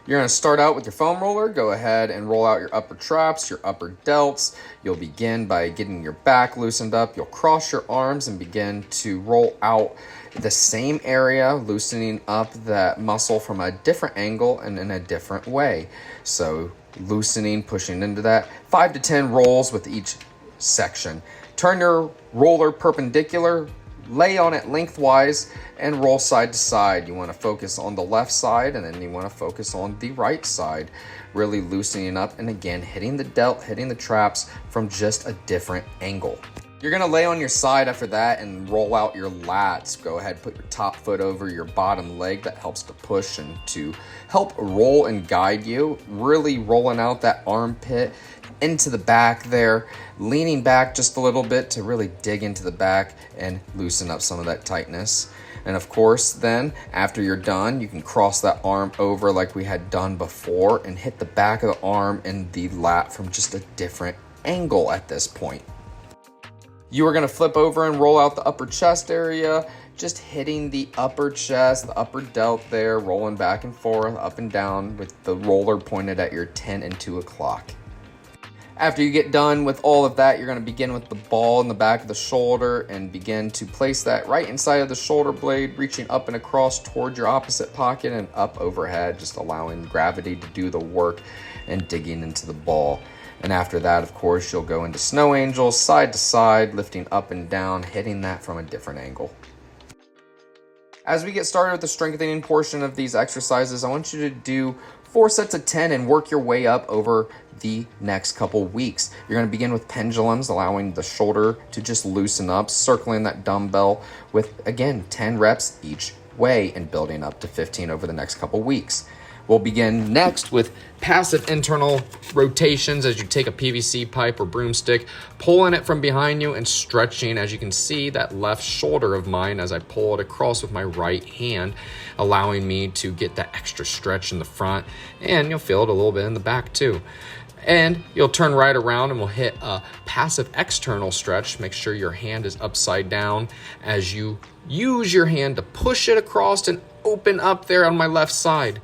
You're going to start out with your foam roller. Go ahead and roll out your upper traps, your upper delts. You'll begin by getting your back loosened up. You'll cross your arms and begin to roll out the same area, loosening up that muscle from a different angle and in a different way. So loosening, pushing into that. 5 to 10 rolls with each section. Turn your roller perpendicular, lay on it lengthwise, and roll side to side. You want to focus on the left side, and then you want to focus on the right side, really loosening up, and again hitting the delt, hitting the traps from just a different angle. You're going to lay on your side after that and roll out your lats. Go ahead, put your top foot over your bottom leg. That helps to push and to help roll and guide you. Really rolling out that armpit into the back there, leaning back just a little bit to really dig into the back and loosen up some of that tightness. And of course, then after you're done, you can cross that arm over like we had done before and hit the back of the arm and the lat from just a different angle at this point. You are going to flip over and roll out the upper chest area, just hitting the upper chest, the upper delt there, rolling back and forth, up and down with the roller pointed at your 10 and 2 o'clock. After you get done with all of that, you're going to begin with the ball in the back of the shoulder and begin to place that right inside of the shoulder blade, reaching up and across toward your opposite pocket and up overhead, just allowing gravity to do the work and digging into the ball. And after that, of course, you'll go into snow angels, side to side, lifting up and down, hitting that from a different angle. As we get started with the strengthening portion of these exercises, I want you to do 4 sets of 10 and work your way up over the next couple weeks. You're going to begin with pendulums, allowing the shoulder to just loosen up, circling that dumbbell with, again, 10 reps each way and building up to 15 over the next couple weeks. We'll begin next with passive internal rotations as you take a PVC pipe or broomstick, pulling it from behind you and stretching, as you can see, that left shoulder of mine as I pull it across with my right hand, allowing me to get that extra stretch in the front, and you'll feel it a little bit in the back too. And you'll turn right around and we'll hit a passive external stretch. Make sure your hand is upside down as you use your hand to push it across and open up there on my left side.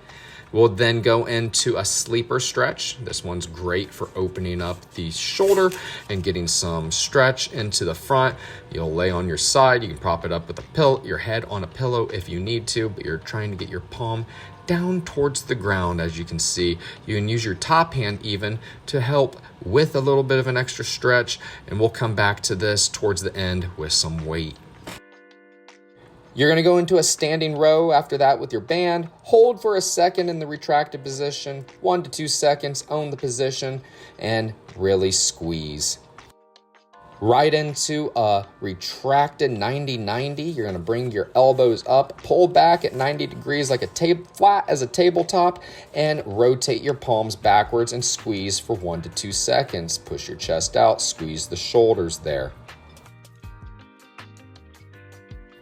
We'll then go into a sleeper stretch. This one's great for opening up the shoulder and getting some stretch into the front. You'll lay on your side. You can prop it up with your head on a pillow if you need to, but you're trying to get your palm down towards the ground. As you can see, you can use your top hand even to help with a little bit of an extra stretch, and we'll come back to this towards the end with some weight. You're going to go into a standing row after that with your band. Hold for a second in the retracted position, 1 to 2 seconds, own the position, and really squeeze. Right into a retracted 90-90. You're going to bring your elbows up, pull back at 90 degrees like flat as a tabletop, and rotate your palms backwards and squeeze for 1 to 2 seconds. Push your chest out, squeeze the shoulders there.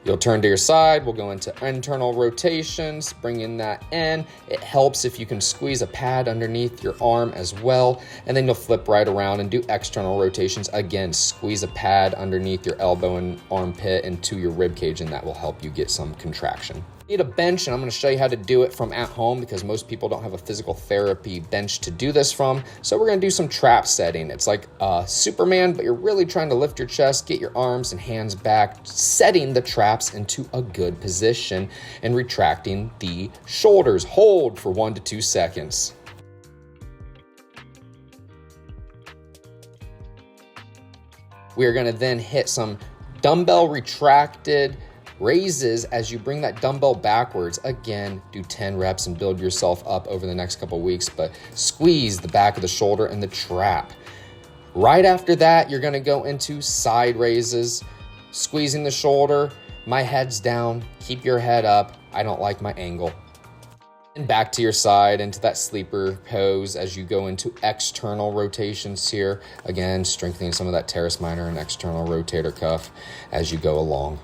You'll turn to your side. We'll go into internal rotations, bringing that in. It helps if you can squeeze a pad underneath your arm as well. And then you'll flip right around and do external rotations. Again, squeeze a pad underneath your elbow and armpit into your rib cage, and that will help you get some contraction. You need a bench, and I'm going to show you how to do it from at home because most people don't have a physical therapy bench to do this from. So we're going to do some trap setting. It's like Superman, but you're really trying to lift your chest, get your arms and hands back, setting the traps into a good position and retracting the shoulders. Hold for 1 to 2 seconds. We are going to then hit some dumbbell retracted raises as you bring that dumbbell backwards. Again, do 10 reps and build yourself up over the next couple weeks, but squeeze the back of the shoulder and the trap. Right after that, you're going to go into side raises, squeezing the shoulder. My head's down. Keep your head up. I don't like my angle. And back to your side into that sleeper pose as you go into external rotations here. Again, strengthening some of that teres minor and external rotator cuff as you go along.